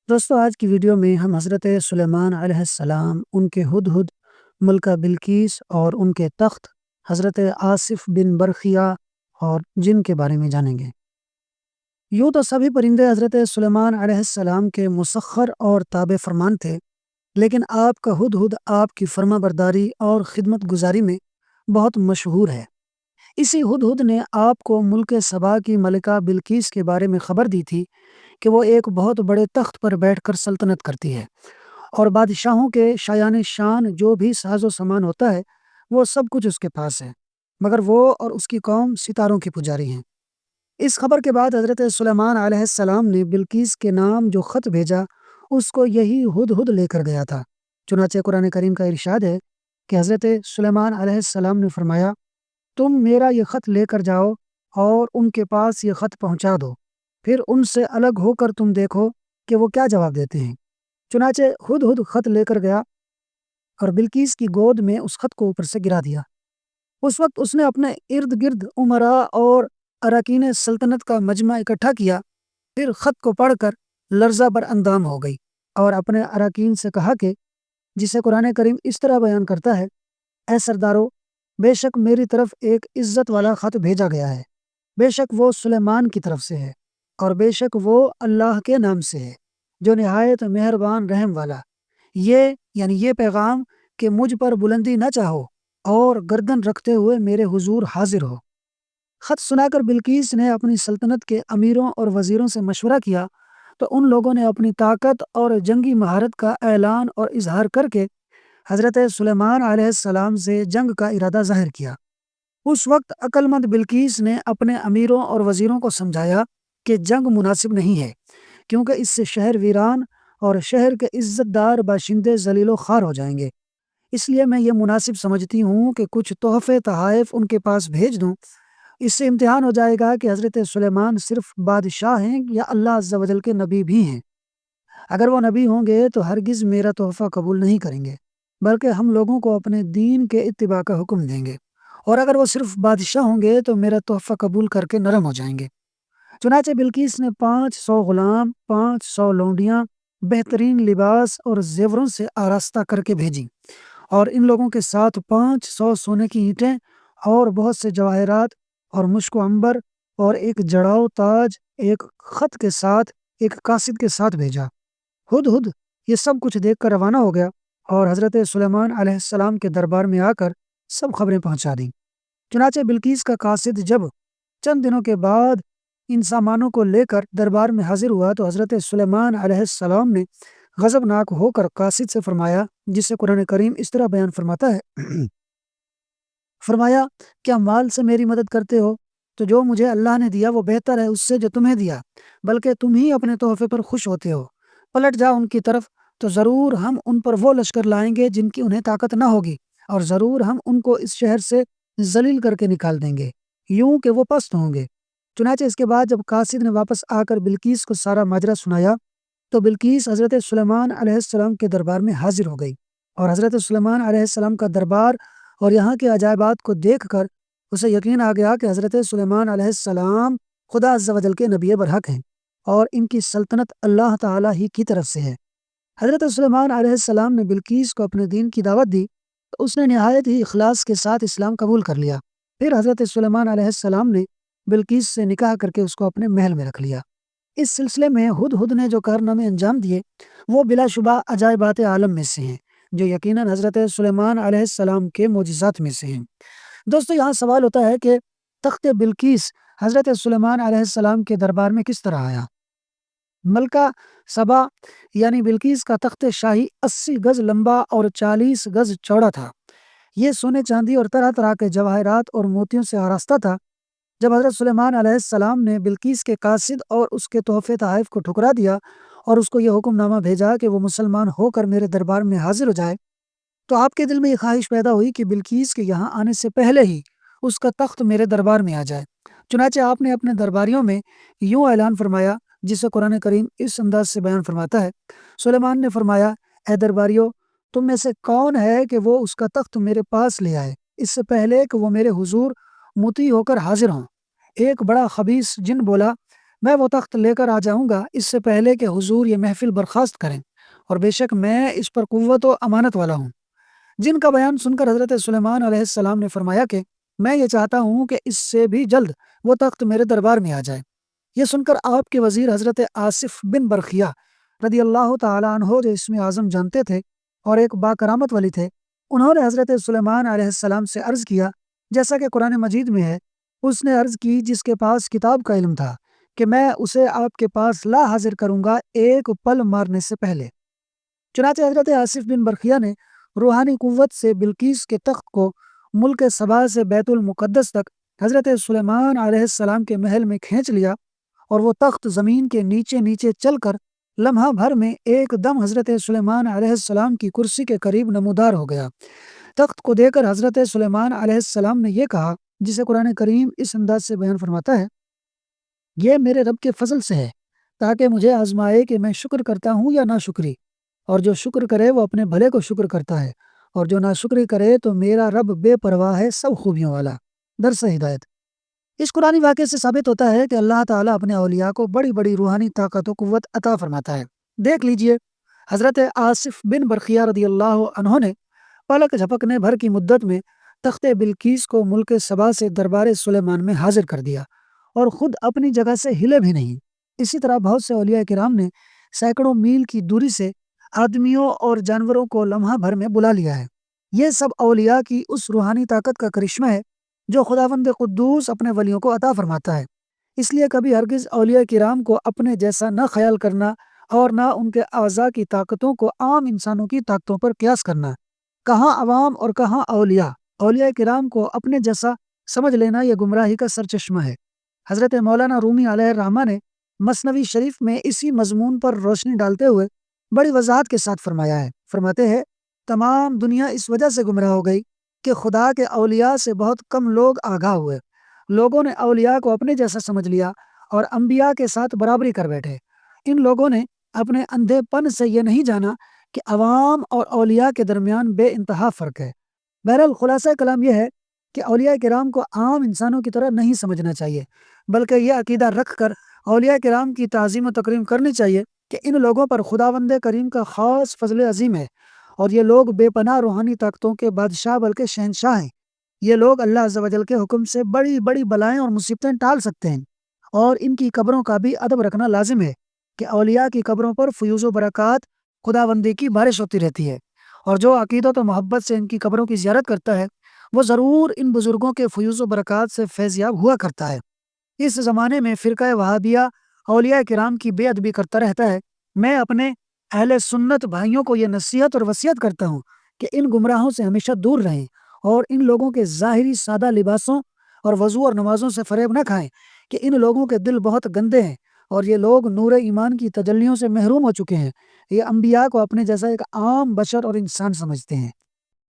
دوستو آج کی ویڈیو میں ہم حضرت سلیمان علیہ السلام، ان کے ہدہد، ملکہ بلقیس اور ان کے تخت حضرت آصف بن برخیا اور جن کے بارے میں جانیں گے۔ یوں تو سبھی پرندے حضرت سلیمان علیہ السلام کے مسخر اور تابع فرمان تھے، لیکن آپ کا ہدہد آپ کی فرما برداری اور خدمت گزاری میں بہت مشہور ہے۔ اسی ہدہد نے آپ کو ملک سبا کی ملکہ بلقیس کے بارے میں خبر دی تھی کہ وہ ایک بہت بڑے تخت پر بیٹھ کر سلطنت کرتی ہے، اور بادشاہوں کے شایان شان جو بھی ساز و سامان ہوتا ہے وہ سب کچھ اس کے پاس ہے، مگر وہ اور اس کی قوم ستاروں کی پجاری ہیں۔ اس خبر کے بعد حضرت سلیمان علیہ السلام نے بلقیس کے نام جو خط بھیجا اس کو یہی ہدہد لے کر گیا تھا۔ چنانچہ قرآن کریم کا ارشاد ہے کہ حضرت سلیمان علیہ السلام نے فرمایا، تم میرا یہ خط لے کر جاؤ اور ان کے پاس یہ خط پہنچا دو، پھر ان سے الگ ہو کر تم دیکھو کہ وہ کیا جواب دیتے ہیں۔ چنانچہ ہدہد خط لے کر گیا اور بلقیس کی گود میں اس خط کو اوپر سے گرا دیا۔ اس وقت اس نے اپنے ارد گرد امراء اور اراکین سلطنت کا مجمع اکٹھا کیا، پھر خط کو پڑھ کر لرزہ بر اندام ہو گئی اور اپنے اراکین سے کہا کہ جسے قرآن کریم اس طرح بیان کرتا ہے، اے سردارو، بے شک میری طرف ایک عزت والا خط بھیجا گیا ہے، بے شک وہ سلیمان کی طرف سے ہے، اور بے شک وہ اللہ کے نام سے ہے جو نہایت مہربان رحم والا۔ یہ پیغام کہ مجھ پر بلندی نہ چاہو اور گردن رکھتے ہوئے میرے حضور حاضر ہو۔ خط سنا کر بلقیس نے اپنی سلطنت کے امیروں اور وزیروں سے مشورہ کیا تو ان لوگوں نے اپنی طاقت اور جنگی مہارت کا اعلان اور اظہار کر کے حضرت سلیمان علیہ السلام سے جنگ کا ارادہ ظاہر کیا۔ اس وقت عقل مند بلقیس نے اپنے امیروں اور وزیروں کو سمجھایا کہ جنگ مناسب نہیں ہے، کیونکہ اس سے شہر ویران اور شہر کے عزت دار باشندے ذلیل و خوار ہو جائیں گے۔ اس لیے میں یہ مناسب سمجھتی ہوں کہ کچھ تحفے تحائف ان کے پاس بھیج دوں۔ اس سے امتحان ہو جائے گا کہ حضرت سلیمان صرف بادشاہ ہیں یا اللہ عز و جل کے نبی بھی ہیں۔ اگر وہ نبی ہوں گے تو ہرگز میرا تحفہ قبول نہیں کریں گے، بلکہ ہم لوگوں کو اپنے دین کے اتباع کا حکم دیں گے، اور اگر وہ صرف بادشاہ ہوں گے تو میرا تحفہ قبول کر کے نرم ہو جائیں گے۔ چنانچہ بلقیس نے 500 غلام، 500 لونڈیاں بہترین لباس اور زیوروں سے آراستہ کر کے بھیجی، اور ان لوگوں کے ساتھ 500 سونے کی اینٹیں اور بہت سے جواہرات اور مشک و عنبر اور ایک جڑاؤ تاج ایک خط کے ساتھ ایک قاصد کے ساتھ بھیجا۔ ہدہد یہ سب کچھ دیکھ کر روانہ ہو گیا اور حضرت سلیمان علیہ السلام کے دربار میں آ کر سب خبریں پہنچا دیں۔ چنانچہ بلقیس کا قاصد جب چند دنوں کے بعد ان سامانوں کو لے کر دربار میں حاضر ہوا تو حضرت سلیمان علیہ السلام نے غضبناک ہو کر قاصد سے فرمایا، جسے قرآن کریم اس طرح بیان فرماتا ہے، فرمایا، کیا مال سے میری مدد کرتے ہو؟ تو جو مجھے اللہ نے دیا وہ بہتر ہے اس سے جو تمہیں دیا، بلکہ تم ہی اپنے تحفے پر خوش ہوتے ہو۔ پلٹ جاؤ ان کی طرف تو ضرور ہم ان پر وہ لشکر لائیں گے جن کی انہیں طاقت نہ ہوگی، اور ضرور ہم ان کو اس شہر سے ذلیل کر کے نکال دیں گے، یوں کہ وہ پست ہوں گے۔ چنانچہ اس کے بعد جب قاصد نے واپس آ کر بلقیس کو سارا ماجرا سنایا تو بلقیس حضرت سلیمان علیہ السلام کے دربار میں حاضر ہو گئی، اور حضرت سلیمان علیہ السلام کا دربار اور یہاں کے عجائبات کو دیکھ کر اسے یقین آ گیا کہ حضرت سلیمان علیہ السلام خدا عز و جل کے نبی برحق ہیں اور ان کی سلطنت اللہ تعالیٰ ہی کی طرف سے ہے۔ حضرت سلیمان علیہ السلام نے بلقیس کو اپنے دین کی دعوت دی تو اس نے نہایت ہی اخلاص کے ساتھ اسلام قبول کر لیا۔ پھر حضرت سلیمان علیہ السلام نے بلقیس سے نکاح کر کے اس کو اپنے محل میں رکھ لیا۔ اس سلسلے میں ہدہد نے جو کارنامے انجام دیے وہ بلا شبہ عجائبات عالم میں سے ہیں، جو یقیناً حضرت سلیمان علیہ السلام کے معجزات میں سے ہیں۔ دوستو یہاں سوال ہوتا ہے کہ تخت بلقیس حضرت سلیمان علیہ السلام کے دربار میں کس طرح آیا؟ ملکہ سبا یعنی بلقیس کا تخت شاہی 80 گز لمبا اور 40 گز چوڑا تھا۔ یہ سونے چاندی اور طرح طرح کے جواہرات اور موتیوں سے آراستہ تھا۔ جب حضرت سلیمان علیہ السلام نے بلقیس کے قاصد اور اس کے تحفے تحائف کو ٹھکرا دیا اور اس کو یہ حکم نامہ بھیجا کہ وہ مسلمان ہو کر میرے دربار میں حاضر ہو جائے، تو آپ کے دل میں یہ خواہش پیدا ہوئی کہ بلقیس کے یہاں آنے سے پہلے ہی اس کا تخت میرے دربار میں آ جائے۔ چنانچہ آپ نے اپنے درباریوں میں یوں اعلان فرمایا، جسے قرآن کریم اس انداز سے بیان فرماتا ہے۔ سلیمان نے فرمایا، اے درباریوں، تم میں سے کون ہے کہ وہ اس کا تخت میرے پاس لے آئے اس سے پہلے کہ وہ میرے حضور مطیع ہو کر حاضر ہوں؟ ایک بڑا خبیث جن بولا، میں وہ تخت لے کر آ جاؤں گا اس سے پہلے کہ حضور یہ محفل برخاست کریں، اور بے شک میں اس پر قوت و امانت والا ہوں۔ جن کا بیان سن کر حضرت سلیمان علیہ السلام نے فرمایا کہ میں یہ چاہتا ہوں کہ اس سے بھی جلد وہ تخت میرے دربار میں آ جائے۔ یہ سن کر آپ کے وزیر حضرت آصف بن برخیہ رضی اللہ تعالیٰ عنہ، جو اسم اعظم جانتے تھے اور ایک باکرامت ولی تھے، انہوں نے حضرت سلیمان علیہ السلام سے عرض کیا، جیسا کہ قرآن مجید میں ہے، اس نے عرض کی جس کے پاس کتاب کا علم تھا کہ میں اسے آپ کے پاس لا حاضر کروں گا ایک پل مارنے سے پہلے۔ چنانچہ حضرت آصف بن برخیہ نے روحانی قوت سے بلقیس کے تخت کو ملک سبا سے بیت المقدس تک حضرت سلیمان علیہ السلام کے محل میں کھینچ لیا، اور وہ تخت زمین کے نیچے نیچے چل کر لمحہ بھر میں ایک دم حضرت سلیمان علیہ السلام کی کرسی کے قریب نمودار ہو گیا۔ تخت کو دیکھ کر حضرت سلیمان علیہ السلام نے یہ کہا، جسے قرآن کریم اس انداز سے بیان فرماتا ہے، یہ میرے رب کے فضل سے ہے تاکہ مجھے آزمائے کہ میں شکر کرتا ہوں یا ناشکری، اور جو شکر کرے وہ اپنے بھلے کو شکر کرتا ہے، اور جو ناشکری کرے تو میرا رب بے پرواہ ہے، سب خوبیوں والا۔ درس ہدایت۔ اس قرآنی واقعے سے ثابت ہوتا ہے کہ اللہ تعالیٰ اپنے اولیاء کو بڑی بڑی روحانی طاقت و قوت عطا فرماتا ہے۔ دیکھ لیجئے، حضرت آصف بن برخیہ رضی اللہ عنہ نے پلک جھپکنے بھر کی مدت میں تخت بلقیس کو ملک سبا سے دربار سلیمان میں حاضر کر دیا، اور خود اپنی جگہ سے ہلے بھی نہیں۔ اسی طرح بہت سے اولیاء کرام نے سینکڑوں میل کی دوری سے آدمیوں اور جانوروں کو لمحہ بھر میں بلا لیا ہے۔ یہ سب اولیاء کی اس روحانی طاقت کا کرشمہ ہے جو خداوند قدوس اپنے ولیوں کو عطا فرماتا ہے۔ اس لیے کبھی ہرگز اولیاء کرام کو اپنے جیسا نہ خیال کرنا، اور نہ ان کے اعضاء کی طاقتوں کو عام انسانوں کی طاقتوں پر قیاس کرنا۔ کہاں عوام اور کہاں اولیاء، اولیاء کرام کو اپنے جیسا سمجھ لینا یہ گمراہی کا سرچشمہ ہے۔ حضرت مولانا رومی علیہ الرحمہ نے مثنوی شریف میں اسی مضمون پر روشنی ڈالتے ہوئے بڑی وضاحت کے ساتھ فرمایا ہے۔ فرماتے ہیں، تمام دنیا اس وجہ سے گمراہ ہو گئی کہ خدا کے اولیاء سے بہت کم لوگ آگاہ ہوئے۔ لوگوں نے اولیاء کو اپنے جیسا سمجھ لیا اور انبیاء کے ساتھ برابری کر بیٹھے۔ ان لوگوں نے اپنے اندھے پن سے یہ نہیں جانا کہ عوام اور اولیاء کے درمیان بے انتہا فرق ہے۔ بہرحال خلاصہ کلام یہ ہے کہ اولیاء کرام کو عام انسانوں کی طرح نہیں سمجھنا چاہیے، بلکہ یہ عقیدہ رکھ کر اولیاء کرام کی تعظیم و تکریم کرنی چاہیے کہ ان لوگوں پر خداوند کریم کا خاص فضل عظیم ہے، اور یہ لوگ بے پناہ روحانی طاقتوں کے بادشاہ بلکہ شہنشاہ ہیں۔ یہ لوگ اللہ عز و جل کے حکم سے بڑی بڑی بلائیں اور مصیبتیں ٹال سکتے ہیں، اور ان کی قبروں کا بھی ادب رکھنا لازم ہے کہ اولیاء کی قبروں پر فیوز و برکات خداوندی کی بارش ہوتی رہتی ہے، اور جو عقیدت و محبت سے ان کی قبروں کی زیارت کرتا ہے وہ ضرور ان بزرگوں کے فیوز و برکات سے فیض یاب ہوا کرتا ہے۔ اس زمانے میں فرقہ وہابیہ اولیاء کرام کی بے ادبی کرتا رہتا ہے۔ میں اپنے اہل سنت بھائیوں کو یہ نصیحت اور وصیت کرتا ہوں کہ ان گمراہوں سے ہمیشہ دور رہیں، اور ان لوگوں کے ظاہری سادہ لباسوں اور وضو اور نمازوں سے فریب نہ کھائیں کہ ان لوگوں کے دل بہت گندے ہیں، اور یہ لوگ نور ایمان کی تجلیوں سے محروم ہو چکے ہیں۔ یہ انبیاء کو اپنے جیسا ایک عام بشر اور انسان سمجھتے ہیں۔